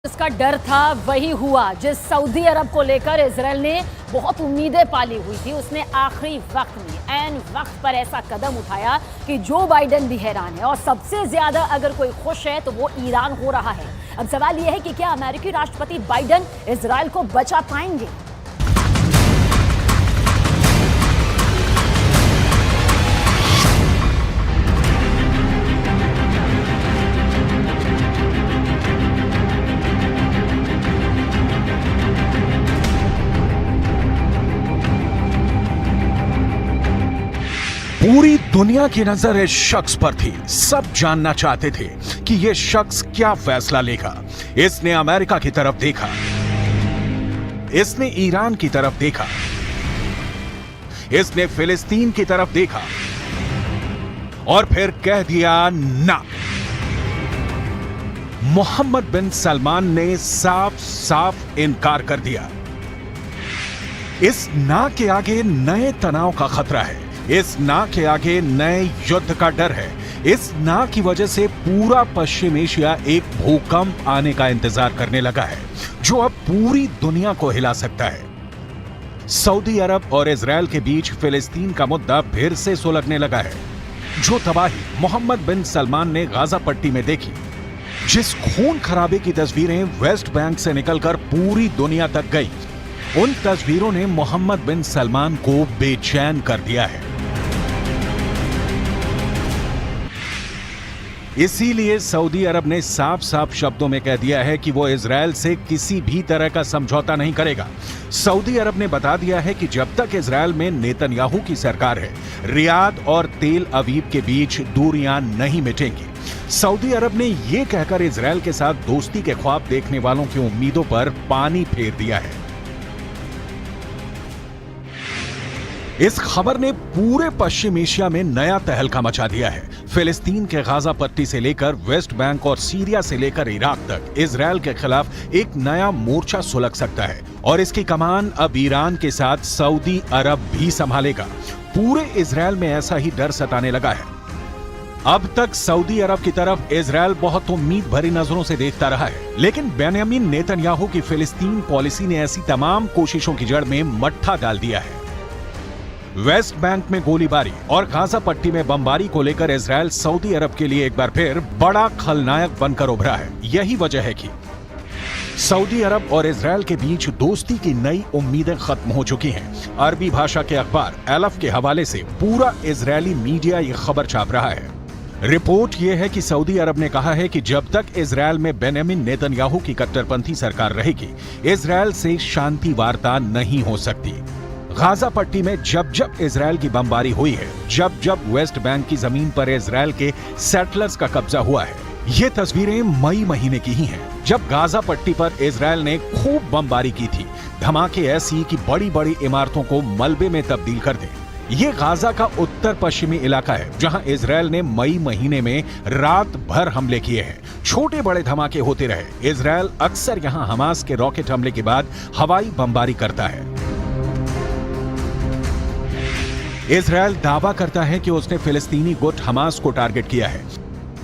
जिसका डर था वही हुआ। जिस सऊदी अरब को लेकर इजराइल ने बहुत उम्मीदें पाली हुई थी, उसने आखिरी वक्त में ऐन वक्त पर ऐसा कदम उठाया कि जो बाइडेन भी हैरान है। और सबसे ज्यादा अगर कोई खुश है तो वो ईरान हो रहा है। अब सवाल यह है कि क्या अमेरिकी राष्ट्रपति बाइडेन इजराइल को बचा पाएंगे? पूरी दुनिया की नजर इस शख्स पर थी। सब जानना चाहते थे कि यह शख्स क्या फैसला लेगा। इसने अमेरिका की तरफ देखा, इसने ईरान की तरफ देखा, इसने फिलिस्तीन की तरफ देखा और फिर कह दिया ना। मोहम्मद बिन सलमान ने साफ साफ इनकार कर दिया। इस ना के आगे नए तनाव का खतरा है, इस ना के आगे नए युद्ध का डर है। इस ना की वजह से पूरा पश्चिम एशिया एक भूकंप आने का इंतजार करने लगा है, जो अब पूरी दुनिया को हिला सकता है। सऊदी अरब और इजराइल के बीच फिलिस्तीन का मुद्दा फिर से सुलगने लगा है। जो तबाही मोहम्मद बिन सलमान ने गाजा पट्टी में देखी, जिस खून खराबे की तस्वीरें वेस्ट बैंक से निकलकर पूरी दुनिया तक गई, उन तस्वीरों ने मोहम्मद बिन सलमान को बेचैन कर दिया है। इसीलिए सऊदी अरब ने साफ साफ शब्दों में कह दिया है कि वो इजराइल से किसी भी तरह का समझौता नहीं करेगा। सऊदी अरब ने बता दिया है कि जब तक इजराइल में नेतन्याहू की सरकार है, रियाद और तेल अवीव के बीच दूरियां नहीं मिटेंगी। सऊदी अरब ने यह कहकर इजराइल के साथ दोस्ती के ख्वाब देखने वालों की उम्मीदों पर पानी फेर दिया है। इस खबर ने पूरे पश्चिम एशिया में नया तहलका मचा दिया है। फिलिस्तीन के गाजा पट्टी से लेकर वेस्ट बैंक और सीरिया से लेकर इराक तक इजराइल के खिलाफ एक नया मोर्चा सुलग सकता है और इसकी कमान अब ईरान के साथ सऊदी अरब भी संभालेगा। पूरे इजराइल में ऐसा ही डर सताने लगा है। अब तक सऊदी अरब की तरफ इजराइल बहुत उम्मीद भरी नजरों से देखता रहा है, लेकिन बेंयामीन नेतन्याहू की फिलिस्तीन पॉलिसी ने ऐसी तमाम कोशिशों की जड़ में मट्ठा डाल दिया है। वेस्ट बैंक में गोलीबारी और गाजा पट्टी में बमबारी को लेकर इजराइल सऊदी अरब के लिए एक बार फिर बड़ा खलनायक बनकर उभरा है। यही वजह है कि सऊदी अरब और इजराइल के बीच दोस्ती की नई उम्मीदें खत्म हो चुकी हैं। अरबी भाषा के अखबार एलफ के हवाले से पूरा इजरायली मीडिया ये खबर छाप रहा है। रिपोर्ट यह है कि सऊदी अरब ने कहा है कि जब तक इजराइल में बेंयामीन नेतन्याहू की कट्टरपंथी सरकार रहेगी, इजराइल से शांति वार्ता नहीं हो सकती। गाजा पट्टी में जब जब इजराइल की बमबारी हुई है, जब जब वेस्ट बैंक की जमीन पर इजराइल के सेटलर्स का कब्जा हुआ है, ये तस्वीरें मई महीने की ही हैं, जब गाजा पट्टी पर इजराइल ने खूब बमबारी की थी। धमाके ऐसी कि बड़ी बड़ी इमारतों को मलबे में तब्दील कर दें। ये गाजा का उत्तर पश्चिमी इलाका है, जहां इजराइल ने मई महीने में रात भर हमले किए हैं। छोटे बड़े धमाके होते रहे। इजराइल अक्सर यहां हमास के रॉकेट हमले के बाद हवाई बमबारी करता है। इजराइल दावा करता है कि उसने फिलिस्तीनी गुट हमास को टारगेट किया है।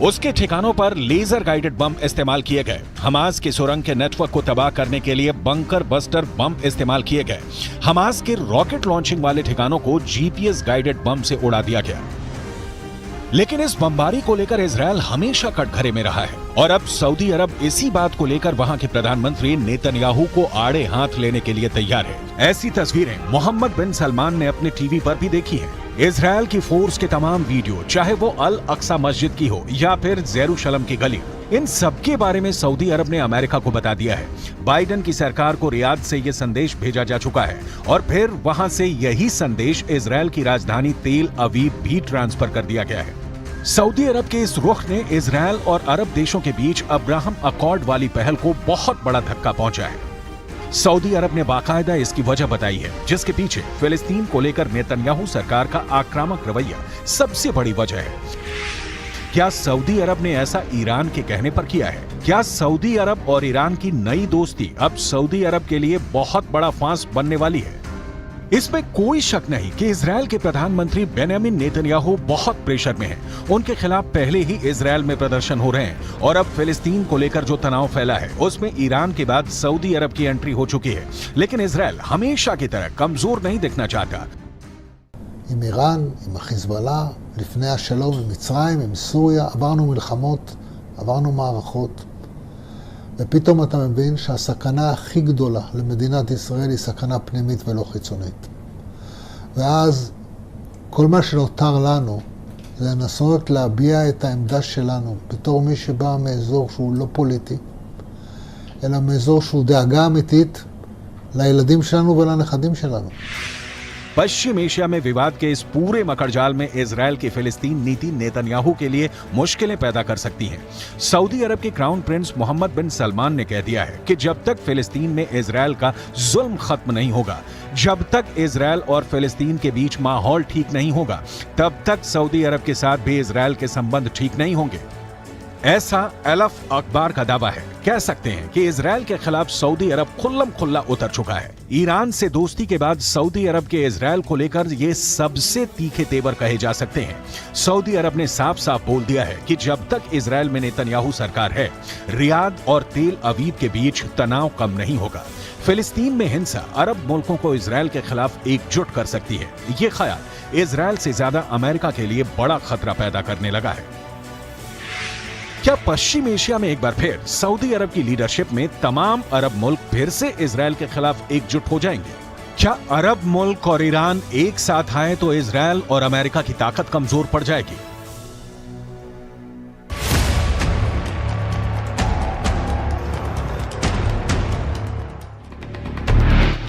उसके ठिकानों पर लेजर गाइडेड बम इस्तेमाल किए गए। हमास के सुरंग के नेटवर्क को तबाह करने के लिए बंकर बस्टर बम इस्तेमाल किए गए। हमास के रॉकेट लॉन्चिंग वाले ठिकानों को जीपीएस गाइडेड बम से उड़ा दिया गया। लेकिन इस बमबारी को लेकर इजराइल हमेशा कटघरे में रहा है और अब सऊदी अरब इसी बात को लेकर वहां के प्रधानमंत्री नेतन्याहू को आड़े हाथ लेने के लिए तैयार है। ऐसी तस्वीरें मोहम्मद बिन सलमान ने अपने टीवी पर भी देखी हैं। इजराइल की फोर्स के तमाम वीडियो, चाहे वो अल अक्सा मस्जिद की हो या फिर जेरूशलम की गली, इन सब के बारे में सऊदी अरब ने अमेरिका को बता दिया है। बाइडेन की सरकार को रियाद से यह संदेश भेजा जा चुका है और फिर वहां से यही संदेश इजराइल की राजधानी तेल अवीव भी ट्रांसफर कर दिया गया है। सऊदी अरब के इस रुख ने इजराइल और अरब देशों के बीच अब्राहम अकॉर्ड वाली पहल को बहुत बड़ा धक्का पहुंचा है। सऊदी अरब ने बाकायदा इसकी वजह बताई है, जिसके पीछे फिलिस्तीन को लेकर नेतन्याहू सरकार का आक्रामक रवैया सबसे बड़ी वजह है। क्या सऊदी अरब ने ऐसा ईरान के कहने पर किया है? क्या सऊदी अरब और ईरान की नई दोस्ती अब सऊदी अरब के लिए बहुत बड़ा फांस बनने वाली है? इसमें कोई शक नहीं कि इजरायल के प्रधानमंत्री बेंयामिन नेतन्याहू बहुत प्रेशर में हैं। उनके खिलाफ पहले ही इजरायल में प्रदर्शन हो रहे हैं और अब फिलिस्तीन को लेकर जो तनाव फैला है उसमें ईरान के बाद सऊदी अरब की एंट्री हो चुकी है। लेकिन इजरायल हमेशा की तरह कमजोर नहीं दिखना चाहता। עם איראן, עם החיזבאללה, לפני השלום עם מצרים, עם סוריה, עברנו מלחמות, עברנו מערכות, ופתאום אתה מבין שהסכנה הכי גדולה למדינת ישראל היא סכנה פנימית ולא חיצונית. ואז כל מה שנותר לנו זה לנסות להביע את העמדה שלנו בתור מי שבא מאזור שהוא לא פוליטי, אלא מאזור שהוא דאגה אמיתית לילדים שלנו ולנכדים שלנו. पश्चिम एशिया में विवाद के इस पूरे मकड़जाल में इजरायल की फिलिस्तीन नीति नेतन्याहू के लिए मुश्किलें पैदा कर सकती है। सऊदी अरब के क्राउन प्रिंस मोहम्मद बिन सलमान ने कह दिया है कि जब तक फिलिस्तीन में इजरायल का जुल्म खत्म नहीं होगा, जब तक इजरायल और फिलिस्तीन के बीच माहौल ठीक नहीं होगा, तब तक सऊदी अरब के साथ भी इजरायल के संबंध ठीक नहीं होंगे। ऐसा अलफ अखबार का दावा है। कह सकते हैं कि इजरायल के खिलाफ सऊदी अरब खुल्लम खुल्ला उतर चुका है। ईरान से दोस्ती के बाद सऊदी अरब के इजरायल को लेकर ये सबसे तीखे तेवर कहे जा सकते हैं। सऊदी अरब ने साफ साफ बोल दिया है कि जब तक इजरायल में नेतन्याहू सरकार है, रियाद और तेल अवीव के बीच तनाव कम नहीं होगा। फिलिस्तीन में हिंसा अरब मुल्कों को इजरायल के खिलाफ एकजुट कर सकती है। ये ख्याल इजरायल से ज्यादा अमेरिका के लिए बड़ा खतरा पैदा करने लगा है। क्या पश्चिम एशिया में एक बार फिर सऊदी अरब की लीडरशिप में तमाम अरब मुल्क फिर से इजरायल के खिलाफ एकजुट हो जाएंगे? क्या अरब मुल्क और ईरान एक साथ आए तो इजरायल और अमेरिका की ताकत कमजोर पड़ जाएगी?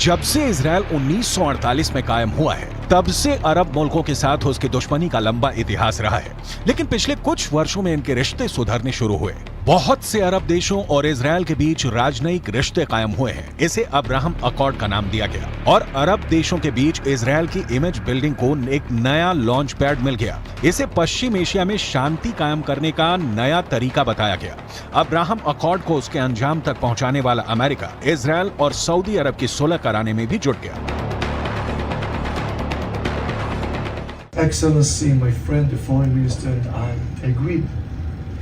जब से इजरायल 1948 में कायम हुआ है, तब से अरब मुल्कों के साथ उसकी दुश्मनी का लंबा इतिहास रहा है। लेकिन पिछले कुछ वर्षों में इनके रिश्ते सुधरने शुरू हुए। बहुत से अरब देशों और इजरायल के बीच राजनयिक रिश्ते कायम हुए हैं। इसे अब्राहम अकॉर्ड का नाम दिया गया और अरब देशों के बीच इजरायल की इमेज बिल्डिंग को एक नया लॉन्च पैड मिल गया। इसे पश्चिम एशिया में शांति कायम करने का नया तरीका बताया गया। अब्राहम अकॉर्ड को उसके अंजाम तक पहुंचाने वाला अमेरिका, इजरायल और सऊदी अरब की सुलह कराने में भी जुट गया। Excellency, my friend, the foreign minister, and I agreed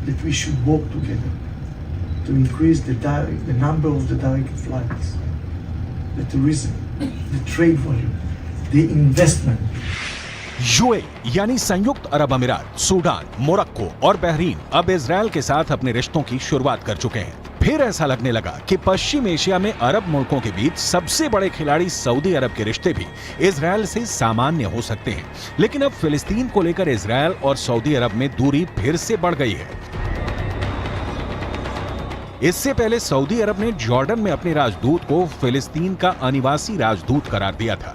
that we should work together to increase the number of the direct flights, the tourism, the trade volume, the investment. UAE यानी संयुक्त अरब अमीरात, सूडान, मोरक्को और Bahrain अब Israel के साथ अपने रिश्तों की शुरुआत कर चुके हैं। फिर ऐसा लगने लगा कि पश्चिम एशिया में अरब मुल्कों के बीच सबसे बड़े खिलाड़ी सऊदी अरब के रिश्ते भी इजरायल से सामान्य हो सकते हैं। लेकिन अब फिलिस्तीन को लेकर इजरायल और सऊदी अरब में दूरी फिर से बढ़ गई है। इससे पहले सऊदी अरब ने जॉर्डन में अपने राजदूत को फिलिस्तीन का अनिवासी राजदूत करार दिया था।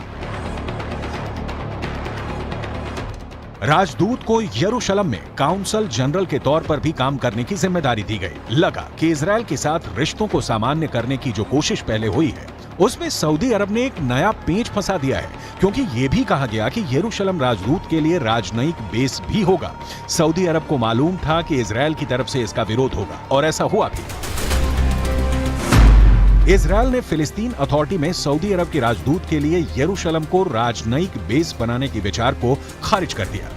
राजदूत को यरूशलेम में काउंसल जनरल के तौर पर भी काम करने की जिम्मेदारी दी गई। लगा कि इजरायल के साथ रिश्तों को सामान्य करने की जो कोशिश पहले हुई है, उसमें सऊदी अरब ने एक नया पेंच फंसा दिया है, क्योंकि ये भी कहा गया कि यरूशलेम राजदूत के लिए राजनयिक बेस भी होगा। सऊदी अरब को मालूम था कि इजरायल की तरफ से इसका विरोध होगा और ऐसा हुआ भी। इजरायल ने फिलिस्तीन अथॉरिटी में सऊदी अरब के राजदूत के लिए यरूशलेम को राजनयिक बेस बनाने के विचार को खारिज कर दिया।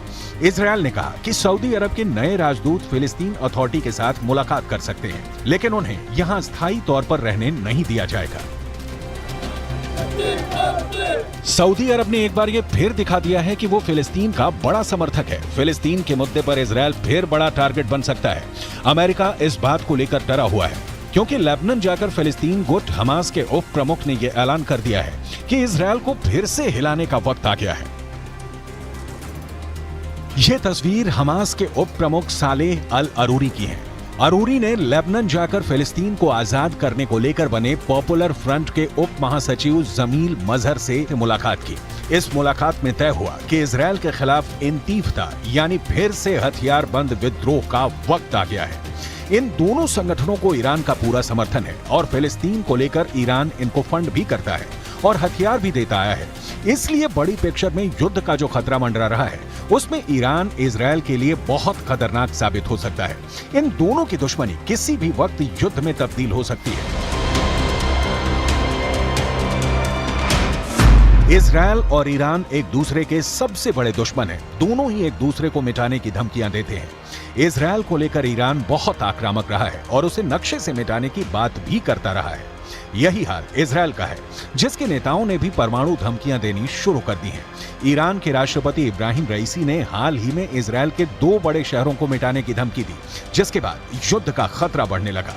इजरायल ने कहा कि सऊदी अरब के नए राजदूत फिलिस्तीन अथॉरिटी के साथ मुलाकात कर सकते हैं, लेकिन उन्हें यहां स्थायी तौर पर रहने नहीं दिया जाएगा। सऊदी अरब ने एक बार ये फिर दिखा दिया है कि वो फिलिस्तीन का बड़ा समर्थक है। फिलिस्तीन के मुद्दे पर इजरायल फिर बड़ा टारगेट बन सकता है। अमेरिका इस बात को लेकर डरा हुआ है, क्योंकि लेबनान जाकर फिलिस्तीन गुट हमास के उप प्रमुख ने यह ऐलान कर दिया है कि इजरायल को फिर से हिलाने का वक्त आ गया है। यह तस्वीर हमास के उप प्रमुख सालेह अल अरूरी की है। अरूरी ने लेबनान जाकर फिलिस्तीन को आजाद करने को लेकर बने पॉपुलर फ्रंट के उप महासचिव जमील मजहर से मुलाकात की। इस मुलाकात में तय हुआ कि इजरायल के खिलाफ इंतीफता यानी फिर से हथियार बंद विद्रोह का वक्त आ गया है। इन दोनों संगठनों को ईरान का पूरा समर्थन है और फिलिस्तीन को लेकर ईरान इनको फंड भी करता है और हथियार भी देता आया है। इसलिए बड़ी पिक्चर में युद्ध का जो खतरा मंडरा रहा है, उसमें ईरान इजरायल के लिए बहुत खतरनाक साबित हो सकता है। इन दोनों की दुश्मनी किसी भी वक्त युद्ध में तब्दील हो सकती है। इजरायल और ईरान एक दूसरे के सबसे बड़े दुश्मन हैं। दोनों ही एक दूसरे को मिटाने की धमकियां देते हैं। इजरायल को लेकर ईरान बहुत आक्रामक रहा है और उसे नक्शे से मिटाने की बात भी करता रहा है। यही हाल इजरायल का है, जिसके नेताओं ने भी परमाणु धमकियां देनी शुरू कर दी हैं। ईरान के राष्ट्रपति इब्राहिम रईसी ने हाल ही में इजरायल के 2 बड़े शहरों को मिटाने की धमकी दी, जिसके बाद युद्ध का खतरा बढ़ने लगा।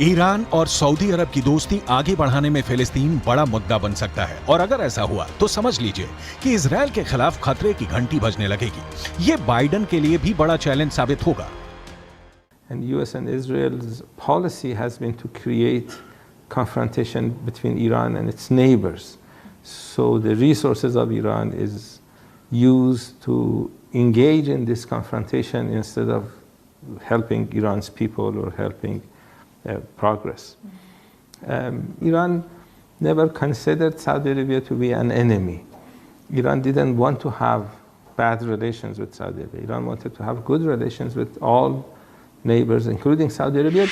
ईरान और सऊदी अरब की दोस्ती आगे बढ़ाने में फिलिस्तीन बड़ा मुद्दा बन सकता है और अगर ऐसा हुआ तो समझ लीजिए कि इजरायल के खिलाफ खतरे की घंटी बजने लगेगी। ये बाइडेन के लिए भी बड़ा चैलेंज साबित होगा। And US and Israel's policy has been to create confrontation between Iran and its neighbors. So the resources of Iran is used to engage in this confrontation instead of helping Iran's people or helping progress. Iran never considered Saudi Arabia to be an enemy. Iran didn't want to have bad relations with Saudi Arabia. Iran wanted to have good relations with all neighbors, including Saudi Arabia.